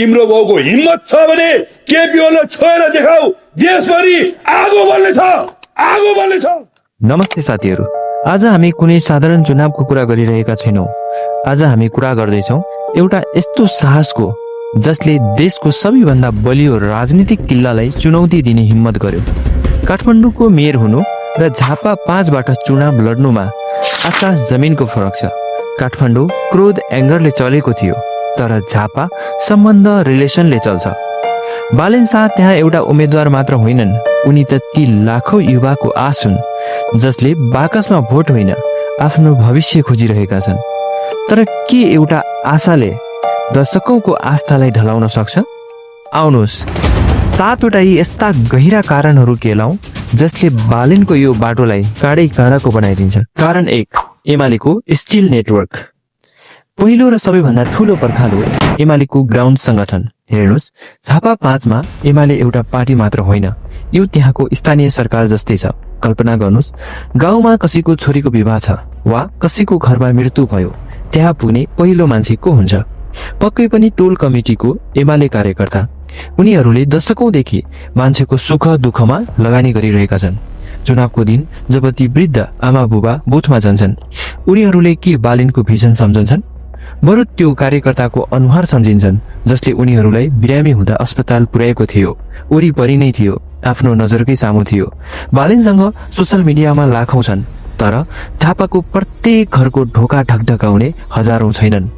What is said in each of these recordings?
तिम्रो बाउको हिम्मत छ भने केपी ओलीलाई छोएर देखाऊ, देशभरि आगो बल्नेछ, आगो बल्नेछ। नमस्ते साथीहरू, आज हामी कुनै साधारण चुनावको कुरा गरिरहेका छैनौँ। आज हामी कुरा गर्दैछौँ एउटा यस्तो साहसको जसले देशको सबैभन्दा बलियो राजनीतिक किल्लालाई चुनौती दिने हिम्मत गर्यो। काठमाडौँको मेयर हुनु र झापा 5बाट चुनाव लड्नुमा आकाश जमिनको फरक छ। काठमाडौँ क्रोध एङ्गरले चलेको थियो, तर झापा सम्बन्ध रिलेसनले चल्छ। बालेन शाह त्यहाँ एउटा उम्मेद्वार मात्र होइनन्, उनी त ती लाखौं युवाको आश हुन् जसले बाकसमा भोट होइन आफ्नो भविष्य खोजिरहेका छन्। तर के एउटा आशाले दर्शकौंको आस्थालाई ढलाउन सक्छ? आउनुहोस् 7वटा यस्ता गहिरा कारणहरू केलाउँ जसले बालेनको यो बाटोलाई काँडै काँडाको बनाइदिन्छ। कारण 1, एमालेको स्टिल नेटवर्क। पहिलो र सबैभन्दा ठूलो पर्खाल हो एमालेको ग्राउन्ड संगठन। हेर्नुहोस्, झापा 5मा एमाले एउटा पार्टी मात्र होइन, यो त्यहाँको स्थानीय सरकार जस्तै छ। कल्पना गर्नुहोस्, गाउँमा कसैको छोरीको विवाह छ वा कसैको घरमा मृत्यु भयो, त्यहाँ पुग्ने पहिलो मान्छे को हुन्छ? पक्कै पनि टोल कमिटीको एमाले कार्यकर्ता। उनीहरूले दशकौंदेखि मान्छेको सुख दुःखमा लगानी गरिरहेका छन्। चुनावको दिन जब ती वृद्ध आमा बुबा बुथमा जान्छन्, उनीहरूले के बालेनको भिजन सम्झन्छन्? बरु त्यो कार्यकर्ताको अनुहार सम्झिन्छन् जसले उनीहरूलाई बिरामी हुँदा अस्पताल पुर्याएको थियो, वरिपरि नै थियो, आफ्नो नजरकै सामु थियो। बालेनसँग सोशल मिडियामा लाखौं छन्, तर झापाको प्रत्येक घरको ढोका ढकढकाउने हजारौं छैनन्।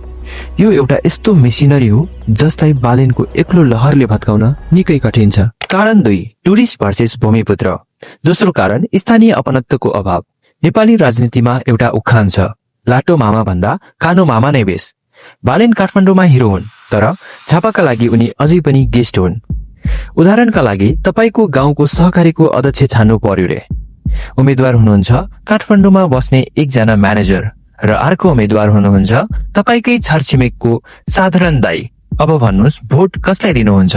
यो एउटा यस्तो मेसिनरी हो जसलाई बालेनको एक्लो लहरले भत्काउन निकै कठिन छ। कारण 2, टुरिस्ट भर्सेस भूमिपुत्र। दोस्रो कारण स्थानीय अपनत्वको अभाव। नेपाली राजनीतिमा एउटा उखान छ, लाटो मामा भन्दा कानो मामा नै बेस। बालेन काठमाडौँमा हिरो हुन्, तर झापाका लागि उनी अझै पनि गेस्ट हुन्। उदाहरणका लागि तपाईको गाउँको सहकारीको अध्यक्ष छान्नु पर्यो रे। उम्मेद्वार हुनुहुन्छ काठमाडौँमा बस्ने एकजना म्यानेजर र अर्को उम्मेद्वार हुनुहुन्छ तपाईकै छरछिमेकको साधारण दाई। अब भन्नुहोस्, भोट कसलाई दिनुहुन्छ?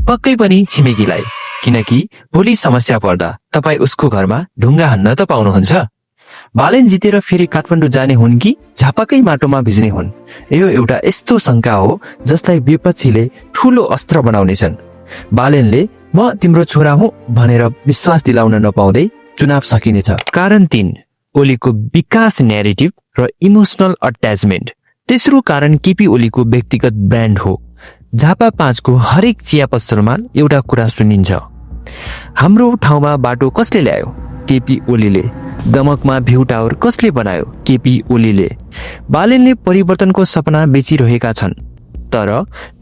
पक्कै पनि छिमेकीलाई, किनकि भोलि समस्या पर्दा तपाई उसको घरमा ढुङ्गा हान्न त पाउनुहुन्छ। बालेन जितेर फेरि काठमाडौँ जाने हुन् कि झापाकै माटोमा भिज्ने हुन्? यो एउटा यस्तो शंका हो जसलाई विपक्षीले ठूलो अस्त्र बनाउनेछन्। बालेनले म तिम्रो छोरा हुँ भनेर विश्वास दिलाउन नपाउँदै चुनाव सकिनेछ। कारण 3, ओलीको विकास न्यारेटिभ र इमोसनल अट्याचमेन्ट। तेस्रो कारण केपी ओलीको व्यक्तिगत ब्रान्ड हो। झापा 5को हरेक चिया पसलमा एउटा कुरा सुनिन्छ, हाम्रो ठाउँमा बाटो कसले ल्यायो? केपी ओलीले। दमकमा भ्यू टावर कसले बनायो? केपी ओलीले। बालेनले परिवर्तनको सपना बेचिरहेका छन्, तर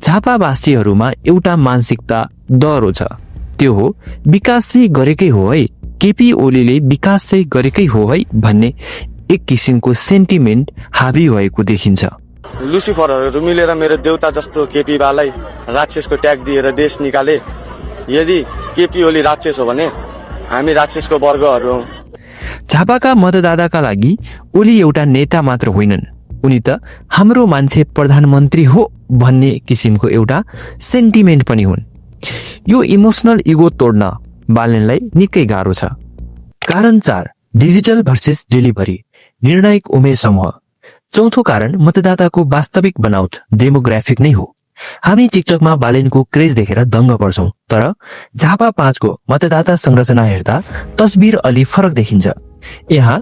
झापावासीहरूमा एउटा मानसिकता डरो छ, त्यो हो विकास चाहिँ गरेकै हो है, केपी ओलीले विकास चाहिँ गरेकै हो है भन्ने एक किसिमको सेन्टिमेन्ट हाबी भएको देखिन्छ। लुसिफरहरू मिलेर मेरो देउता जस्तो केपी बालाई राक्षसको ट्याग दिएर देश निकाले। यदि केपी ओली राक्षस हो भने हामी राक्षसको वर्गहरू हौं। झापाका मतदाताका लागि ओली एउटा नेता मात्र होइनन्, उनी त हाम्रो मान्छे प्रधानमन्त्री हो भन्ने किसिमको एउटा सेन्टिमेन्ट पनि हुन्। यो इमोसनल इगो तोड्न बालेनलाई निकै गाह्रो छ। कारण 4, डिजिटल भर्सेस डेलिभरी। निर्णायक उमेर समूह। चौथो कारण मतदाताको वास्तविक बनावट, डेमोग्राफिक नै हो। हामी टिकटकमा बालेनको क्रेज देखेर दङ्ग पर्छौं, तर झापा 5को मतदाता संरचना हेर्दा तस्बिर अलि फरक देखिन्छ। यहाँ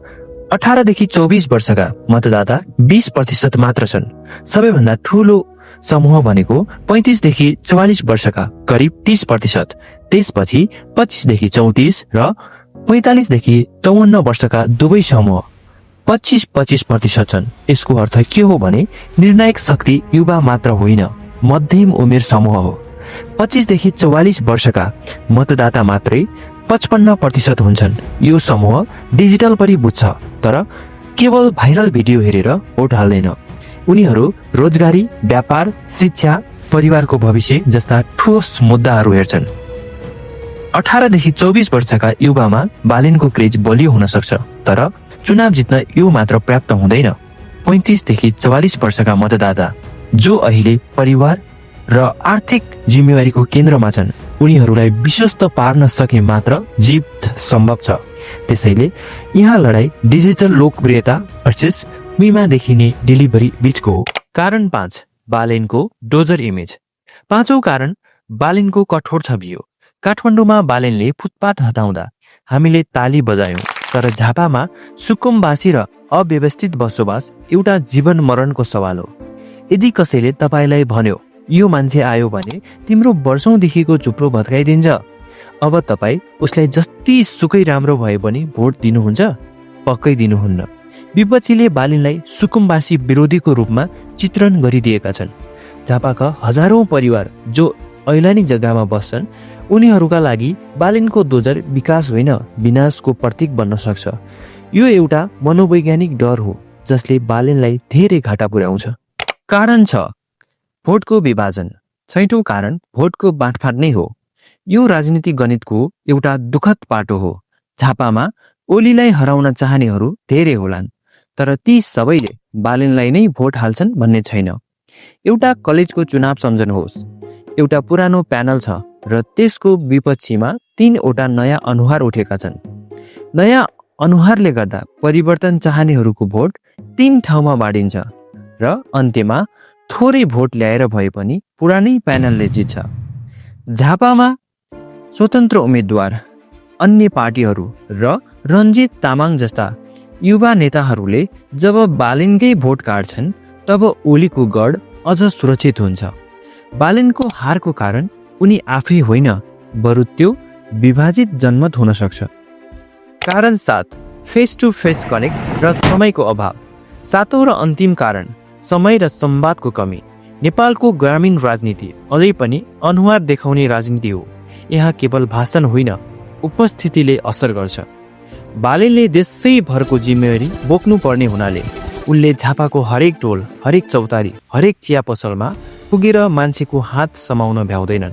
18 देखि 24 वर्षका मतदाता 20% मात्र छन्। सबैभन्दा ठूलो समूह भनेको 35 देखि 44 वर्षका करिब 30%, त्यसपछि 25 देखि 34 र 45 देखि 54 वर्षका दुवै समूह 25% छन्। यसको अर्थ के हो भने निर्णायक शक्ति युवा मात्र होइन, मध्यम उमेर समूह हो। 25 देखि 44 वर्षका मतदाता मात्रै 55% हुन्छन्। यो समूह डिजिटल पनि बुझ्छ, तर केवल भाइरल भिडियो हेरेर भोट हाल्दैन। उनीहरू रोजगारी, व्यापार, शिक्षा, परिवारको भविष्य जस्ता ठोस मुद्दाहरू हेर्छन्। 18 देखि 24 वर्षका युवामा बालेनको क्रेज बलियो हुन सक्छ, तर चुनाव जित्न यो मात्र पर्याप्त हुँदैन। 35 देखि 44 वर्षका मतदाता जो अहिले परिवार र आर्थिक जिम्मेवारीको केन्द्रमा छन्, उनीहरूलाई विश्वस्त पार्न सके मात्र जीत सम्भव छ। त्यसैले यहाँ लडाई डिजिटल लोकप्रियता भर्सेस भूमिमा देखिने डेलिभरी बीचको हो। कारण 5, बालेनको डोजर इमेज। पाँचौं कारण बालेनको कठोर छवि हो। काठमाडौँमा बालेनले फुटपाथ हटाउँदा हामीले ताली बजायौं, तर झापामा सुकुम्बासी र अव्यवस्थित बसोबास एउटा जीवन मरणको सवाल हो। यदि कसैले तपाईलाई भन्यो यो मान्छे आयो भने तिम्रो वर्षौंदेखिको चुप्रो भत्काइदिन्छ, अब तपाई उसलाई जति सुकै राम्रो भए पनि भोट दिनुहुन्छ? पक्कै दिनुहुन्न। विपक्षीले बालिनलाई सुकुम्बासी विरोधीको रूपमा चित्रण गरिदिएका छन्। झापाका हजारौं परिवार जो ऐलानी जग्गामा बस्छन्, उनीहरूका लागि बालिनको दोजर विकास होइन विनाशको प्रतीक बन्न सक्छ। यो एउटा मनोवैज्ञानिक डर हो जसले बालिनलाई धेरै घाटा पुर्याउँछ। कारण 6, भोटको विभाजन। 6औं कारण भोटको बाँडफाँड नै हो। यो राजनीतिक गणितको एउटा दुखद पाटो हो। झापामा ओलीलाई हराउन चाहनेहरू धेरै होलान्, तर ती सबैले बालेनलाई नै भोट हाल्छन् भन्ने छैन। एउटा कलेजको चुनाव सम्झनुहोस्। एउटा पुरानो प्यानल छ र त्यसको विपक्षीमा 3वटा नयाँ अनुहार उठेका छन्। नयाँ अनुहारले गर्दा परिवर्तन चाहनेहरूको भोट 3 ठाउँमा बाँडिन्छ र अन्त्यमा थोरै भोट ल्याएर भए पनि पुरानै प्यानलले जित्छ। झापामा स्वतन्त्र उम्मेद्वार, अन्य पार्टीहरू र रञ्जित तामाङ जस्ता युवा नेताहरूले जब बालेनकै भोट काट्छन् तब ओलीको गढ अझ सुरक्षित हुन्छ। बालेनको हारको कारण उनी आफै होइन, बरु त्यो विभाजित जनमत हुन सक्छ। कारण 7, फेस टु फेस कनेक्ट र समयको अभाव। 7औं र अन्तिम कारण समय र संवादको कमी। नेपालको ग्रामीण राजनीति अझै पनि अनुहार देखाउने राजनीति हो। यहाँ केवल भाषण होइन, उपस्थितिले असर गर्छ। बालेनले देशैभरको जिम्मेवारी बोक्नु पर्ने हुनाले उनले झापाको हरेक टोल, हरेक चौतारी, हरेक चिया पसलमा पुगेर मान्छेको हात समाउन भ्याउँदैनन्।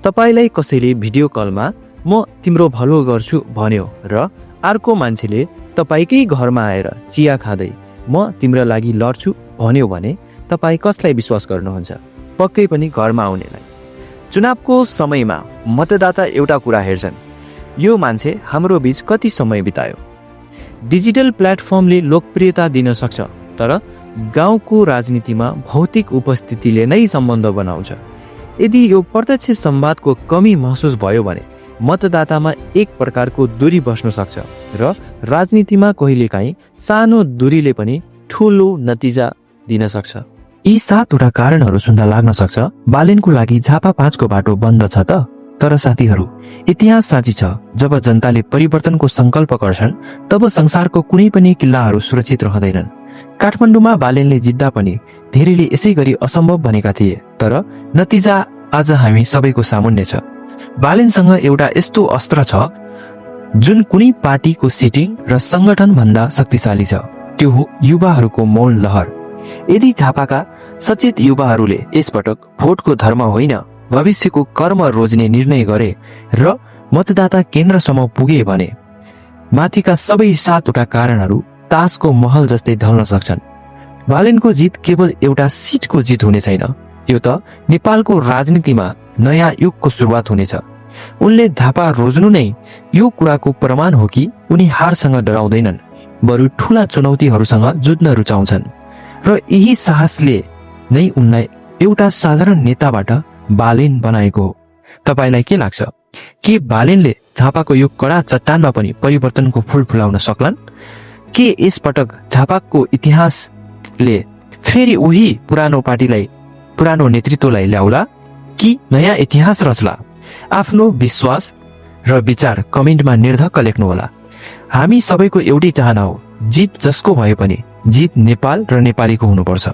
तपाईलाई कसैले भिडियो कलमा म तिम्रो भलो गर्छु भन्यो र अर्को मान्छेले तपाईकै घरमा आएर चिया खाँदै म तिम्रो लागि लड्छु भन्यो भने तपाई कसलाई विश्वास गर्नुहुन्छ? पक्कै पनि घरमा आउनेलाई। चुनावको समयमा मतदाता एउटा कुरा हेर्छन्, यो मान्छे हाम्रो बीच कति समय बितायो। डिजिटल प्लेटफर्मले लोकप्रियता दिन सक्छ, तर गाउँको राजनीतिमा भौतिक उपस्थितिले नै सम्बन्ध बनाउँछ। यदि यो प्रत्यक्ष संवादको कमी महसुस भयो भने मतदातामा एक प्रकारको दूरी बस्न सक्छ र राजनीतिमा कहिलेकाहीँ सानो दूरीले पनि ठूलो नतिजा दिन सक्छ। यी 7वटा कारणहरू सुन्दा लाग्न सक्छ बालेनको लागि झापा 5को बाटो बन्द छ त। तर साथीहरू, इतिहास साँची छ। जब जनताले परिवर्तनको संकल्प गर्छन् तब संसारको कुनै पनि किल्लाहरू सुरक्षित रहँदैनन्। काठमाडौँमा बालेनले जित्दा पनि धेरैले यसै गरी असम्भव भनेका थिए, तर नतिजा आज हामी सबैको सामुन्ने छ। बालेनसँग एउटा यस्तो अस्त्र छ जुन कुनै पार्टीको सिटिङ र संगठन भन्दा शक्तिशाली छ। त्यो हो युवाहरूको मौन लहर। यदि झापाका सचेत युवाहरूले यसपटक भोटको धर्म होइन भविष्यको कर्म रोज्ने निर्णय गरे र मतदाता केन्द्रसम्म पुगे भने माथिका सबै 7वटा कारणहरू तासको महल जस्तै ढल्न सक्छन्। बालेनको जित केवल एउटा सिटको जित हुने छैन, यो त नेपालको राजनीतिमा नयाँ युगको सुरुवात हुनेछ। उनले झापा रोज्नु नै यो कुराको प्रमाण हो कि उनी हारसँग डराउँदैनन्, बरु ठूला चुनौतीहरूसँग जुझ्न रुचाउँछन् र यही साहसले नै उनलाई एउटा साधारण नेताबाट बालेन बनाएको हो। तपाईलाई के लाग्छ? के बालेनले झापाको यो कडा चट्टानमा पनि परिवर्तनको फूल फुलाउन सक्लान्? के यसपटक झापाको इतिहासले फेरि उही पुरानो पार्टीलाई, पुरानो नेतृत्वलाई ल्याउला कि नयाँ इतिहास रच्ला? आफ्नो विश्वास र विचार कमेन्टमा निर्धक्क लेख्नुहोला। हामी सबैको एउटै चाहना हो, जित जसको भए पनि जित नेपाल र नेपालीको हुनुपर्छ।